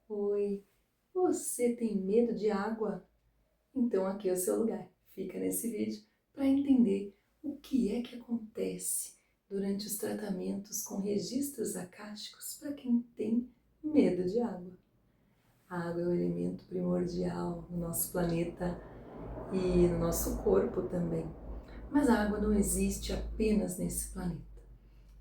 Oi, você tem medo de água? Então aqui é o seu lugar. Fica nesse vídeo para entender o que é que acontece durante os tratamentos com registros acásticos para quem tem medo de água. A água é o elemento primordial no nosso planeta e no nosso corpo também. Mas a água não existe apenas nesse planeta.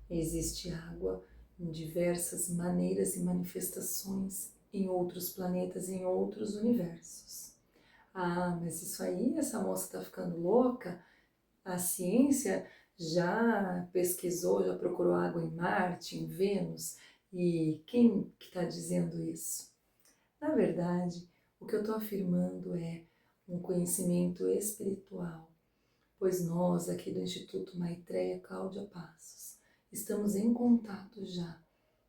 Existe água em diversas maneiras e manifestações em outros planetas e em outros universos. Ah, mas isso aí, essa moça está ficando louca? A ciência já pesquisou, já procurou água em Marte, em Vênus, e quem que está dizendo isso? Na verdade, o que eu estou afirmando é um conhecimento espiritual, pois nós, aqui do Instituto Maitreya Cláudia Passos, estamos em contato já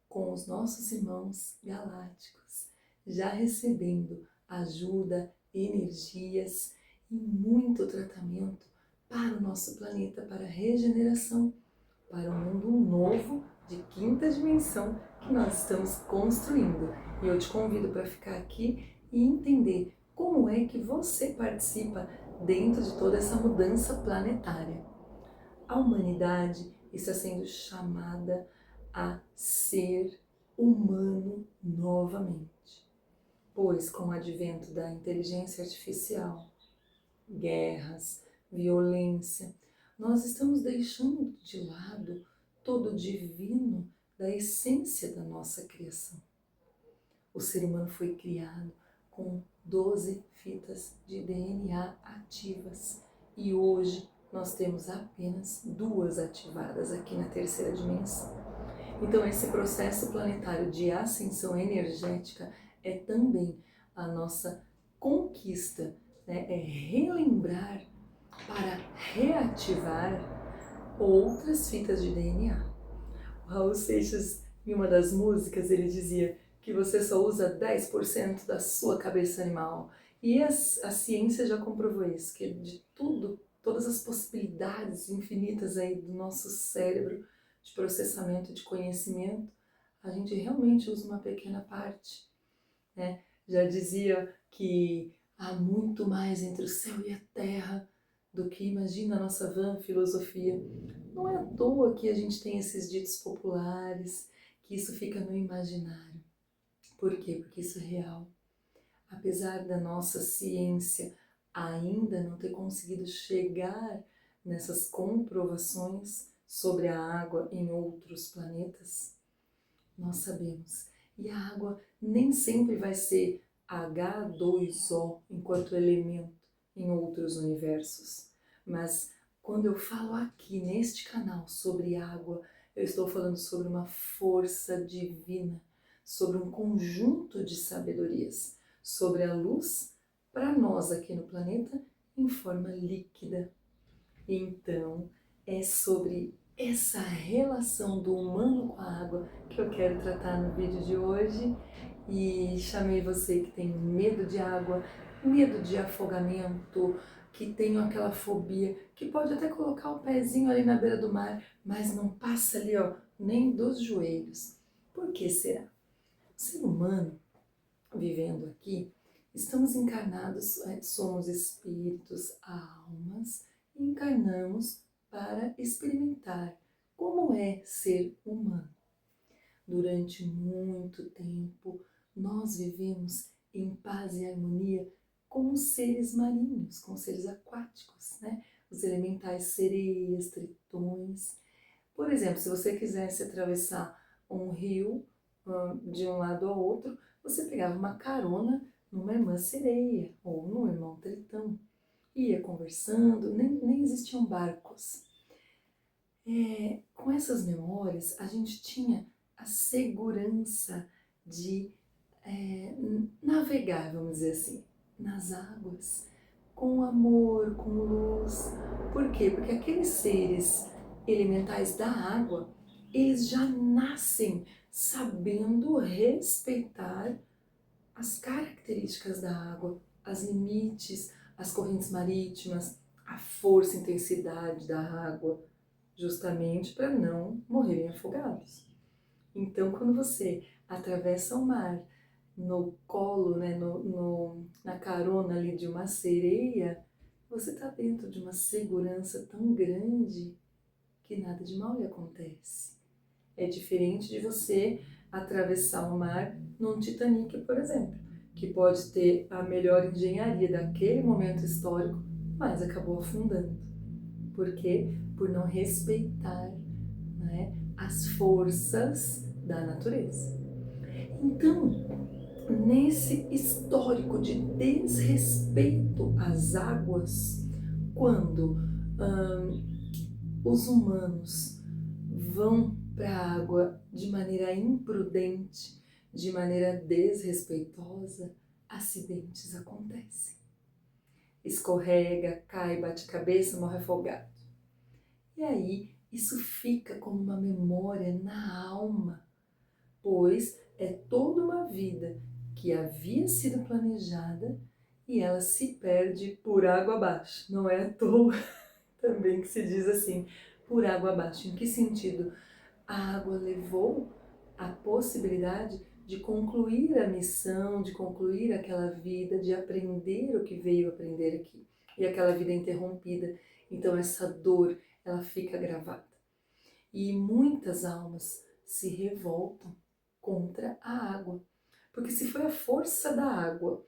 com os nossos irmãos galácticos, já recebendo ajuda, energias e muito tratamento para o nosso planeta, para a regeneração, para um mundo novo de quinta dimensão que nós estamos construindo. E eu te convido para ficar aqui e entender como é que você participa dentro de toda essa mudança planetária. A humanidade está sendo chamada a ser humano novamente, pois com o advento da inteligência artificial, guerras, violência, nós estamos deixando de lado todo o divino da essência da nossa criação. O ser humano foi criado com 12 fitas de DNA ativas e hoje nós temos apenas 2 ativadas aqui na terceira dimensão. Então esse processo planetário de ascensão energética é também a nossa conquista, né? É relembrar para reativar outras fitas de DNA. O Raul Seixas, em uma das músicas, ele dizia que você só usa 10% da sua cabeça animal. E a ciência já comprovou isso, que de tudo, todas as possibilidades infinitas aí do nosso cérebro de processamento de conhecimento, a gente realmente usa uma pequena parte, né? Já dizia que há muito mais entre o céu e a terra do que imagina a nossa vã filosofia. Não é à toa que a gente tem esses ditos populares, que isso fica no imaginário. Por quê? Porque isso é real. Apesar da nossa ciência ainda não ter conseguido chegar nessas comprovações sobre a água em outros planetas, nós sabemos. E a água nem sempre vai ser H2O enquanto elemento em outros universos. Mas quando eu falo aqui neste canal sobre água, eu estou falando sobre uma força divina, sobre um conjunto de sabedorias, sobre a luz para nós aqui no planeta em forma líquida. Então, é sobre essa relação do humano com a água que eu quero tratar no vídeo de hoje. E chamei você que tem medo de água, medo de afogamento, que tem aquela fobia, que pode até colocar o pezinho ali na beira do mar, mas não passa ali, ó, nem dos joelhos. Por que será? O ser humano, vivendo aqui, estamos encarnados, somos espíritos, almas, e encarnamos para experimentar como é ser humano. Durante muito tempo, nós vivemos em paz e harmonia com os seres marinhos, com os seres aquáticos, né? Os elementais sereias, tritões. Por exemplo, se você quisesse atravessar um rio de um lado ao outro, você pegava uma carona numa irmã sereia ou num irmão tritão. Ia conversando, nem existiam barcos. Com essas memórias, a gente tinha a segurança de navegar, vamos dizer assim, nas águas, com amor, com luz. Por quê? Porque aqueles seres elementais da água, eles já nascem sabendo respeitar as características da água, as limites, as correntes marítimas, a força e intensidade da água, justamente para não morrerem afogados. Então, quando você atravessa o mar no colo, né, na carona ali de uma sereia, você está dentro de uma segurança tão grande que nada de mal lhe acontece. É diferente de você atravessar o mar num Titanic, por exemplo, que pode ter a melhor engenharia daquele momento histórico, mas acabou afundando. Por quê? Por não respeitar, né, as forças da natureza. Então, nesse histórico de desrespeito às águas, quando os humanos vão para a água de maneira imprudente, de maneira desrespeitosa, acidentes acontecem. Escorrega, cai, bate cabeça, morre afogado. E aí, isso fica como uma memória na alma, pois é toda uma vida que havia sido planejada e ela se perde por água abaixo. Não é à toa também que se diz assim, por água abaixo. Em que sentido? A água levou a possibilidade de concluir a missão, de concluir aquela vida, de aprender o que veio aprender aqui. E aquela vida interrompida. Então essa dor, ela fica gravada. E muitas almas se revoltam contra a água. Porque se foi a força da água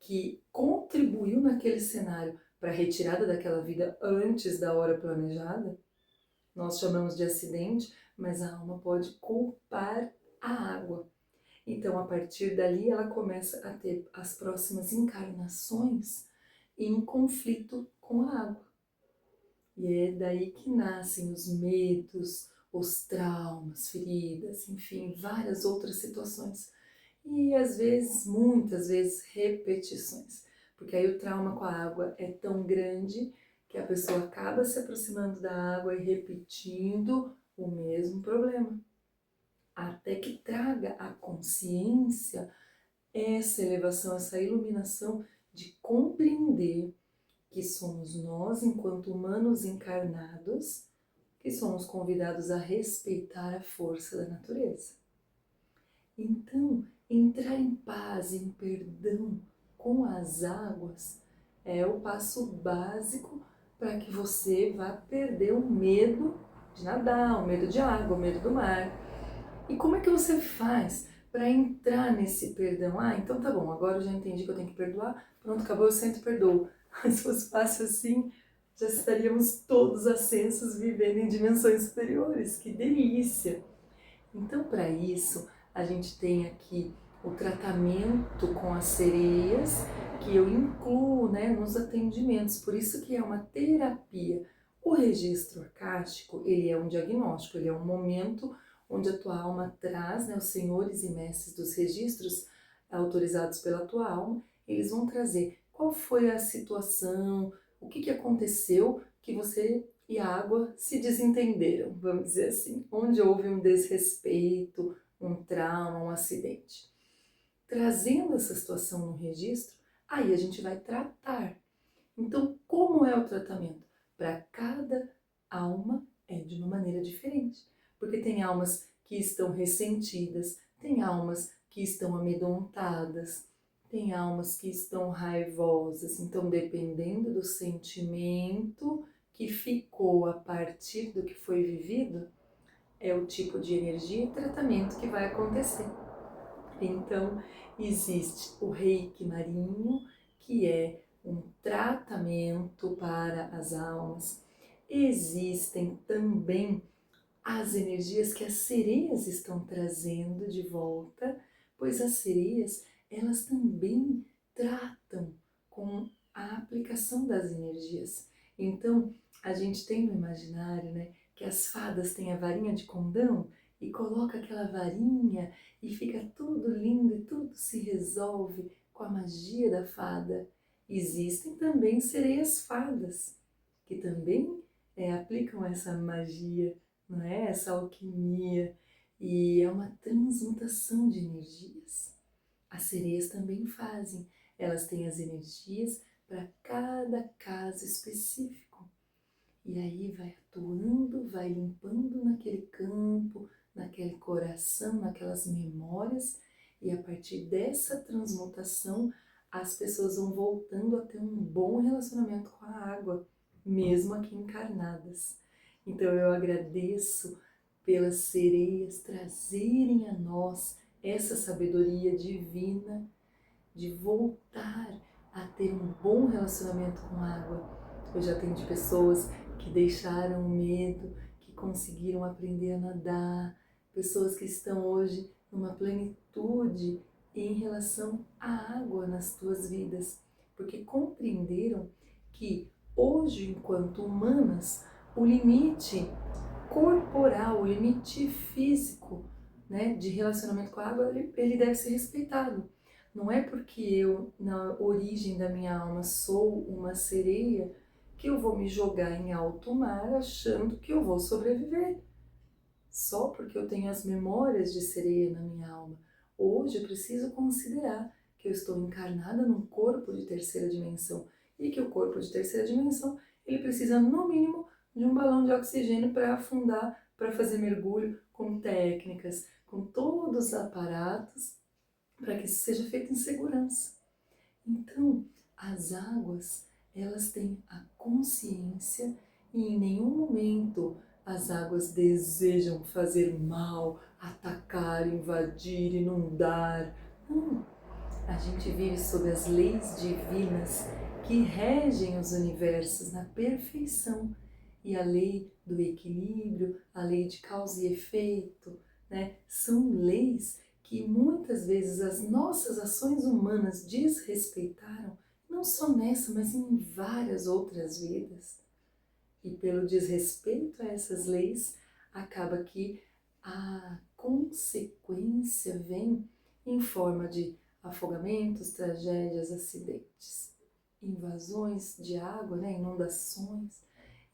que contribuiu naquele cenário para a retirada daquela vida antes da hora planejada, nós chamamos de acidente, mas a alma pode culpar a água. Então, a partir dali, ela começa a ter as próximas encarnações em conflito com a água. E é daí que nascem os medos, os traumas, feridas, enfim, várias outras situações. E às vezes, muitas vezes, repetições. Porque aí o trauma com a água é tão grande que a pessoa acaba se aproximando da água e repetindo o mesmo problema. Até que traga a consciência essa elevação, essa iluminação de compreender que somos nós, enquanto humanos encarnados, que somos convidados a respeitar a força da natureza. Então, entrar em paz, em perdão com as águas é o passo básico para que você vá perder o medo de nadar, o medo de água, o medo do mar. E como é que você faz para entrar nesse perdão? Ah, então tá bom, agora eu já entendi que eu tenho que perdoar, pronto, acabou, eu sento e perdoo. Mas se fosse fácil assim, já estaríamos todos ascensos vivendo em dimensões superiores. Que delícia! Então, para isso, a gente tem aqui o tratamento com as sereias, que eu incluo, né, nos atendimentos, por isso que é uma terapia. O registro acástico, ele é um diagnóstico, ele é um momento onde a tua alma traz, né, os senhores e mestres dos registros autorizados pela tua alma, eles vão trazer qual foi a situação, o que aconteceu que você e a água se desentenderam, vamos dizer assim, onde houve um desrespeito, um trauma, um acidente. Trazendo essa situação no registro, aí a gente vai tratar. Então, como é o tratamento? Para cada alma é de uma maneira diferente, porque tem almas que estão ressentidas, tem almas que estão amedrontadas, tem almas que estão raivosas, então dependendo do sentimento que ficou a partir do que foi vivido, é o tipo de energia e tratamento que vai acontecer. Então, existe o reiki marinho, que é um tratamento para as almas. Existem também as energias que as sereias estão trazendo de volta, pois as sereias, elas também tratam com a aplicação das energias. Então, a gente tem no imaginário, né, que as fadas têm a varinha de condão e coloca aquela varinha e fica tudo lindo e tudo se resolve com a magia da fada. Existem também sereias fadas, que também aplicam essa magia, não é? Essa alquimia, e é uma transmutação de energias. As sereias também fazem, elas têm as energias para cada caso específico. E aí vai atuando, vai limpando naquele campo, naquele coração, naquelas memórias, E a partir dessa transmutação, as pessoas vão voltando a ter um bom relacionamento com a água, mesmo aqui encarnadas. Então eu agradeço pelas sereias trazerem a nós essa sabedoria divina de voltar a ter um bom relacionamento com a água. Eu já atendi pessoas que deixaram o medo, que conseguiram aprender a nadar, pessoas que estão hoje numa plenitude em relação à água nas suas vidas, porque compreenderam que hoje, enquanto humanas, o limite corporal, o limite físico, né, de relacionamento com a água, ele deve ser respeitado. Não é porque eu, na origem da minha alma, sou uma sereia, que eu vou me jogar em alto mar achando que eu vou sobreviver. Só porque eu tenho as memórias de sereia na minha alma. Hoje eu preciso considerar que eu estou encarnada num corpo de terceira dimensão e que o corpo de terceira dimensão, ele precisa no mínimo de um balão de oxigênio para afundar, para fazer mergulho, com técnicas, com todos os aparatos, para que isso seja feito em segurança. Então, as águas, elas têm a consciência e em nenhum momento as águas desejam fazer mal, atacar, invadir, inundar. Não. A gente vive sob as leis divinas que regem os universos na perfeição. E a lei do equilíbrio, a lei de causa e efeito, né, são leis que muitas vezes as nossas ações humanas desrespeitaram, não só nessa, mas em várias outras vidas. E pelo desrespeito a essas leis, acaba que a consequência vem em forma de afogamentos, tragédias, acidentes, invasões de água, né, inundações.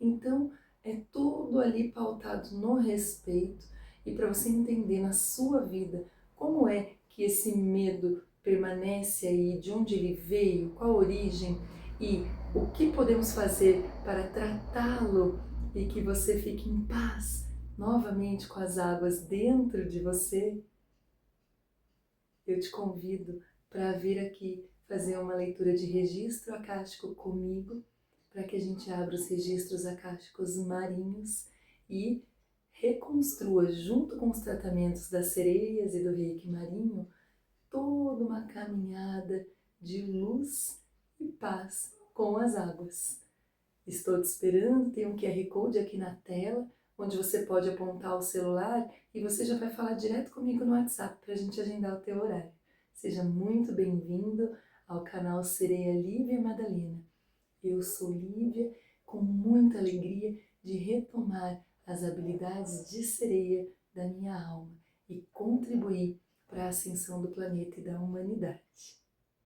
Então, é tudo ali pautado no respeito e para você entender na sua vida como é que esse medo permanece aí, de onde ele veio, qual a origem e o que podemos fazer para tratá-lo e que você fique em paz novamente com as águas dentro de você. Eu te convido para vir aqui fazer uma leitura de registro acástico comigo, para que a gente abra os registros acásticos marinhos e reconstrua, junto com os tratamentos das sereias e do reiki marinho, toda uma caminhada de luz e paz com as águas. Estou te esperando, tem um QR Code aqui na tela, onde você pode apontar o celular e você já vai falar direto comigo no WhatsApp para a gente agendar o teu horário. Seja muito bem-vindo ao canal Sereia Lívia Madalena. Eu sou Lívia, com muita alegria de retomar as habilidades de sereia da minha alma e contribuir para a ascensão do planeta e da humanidade.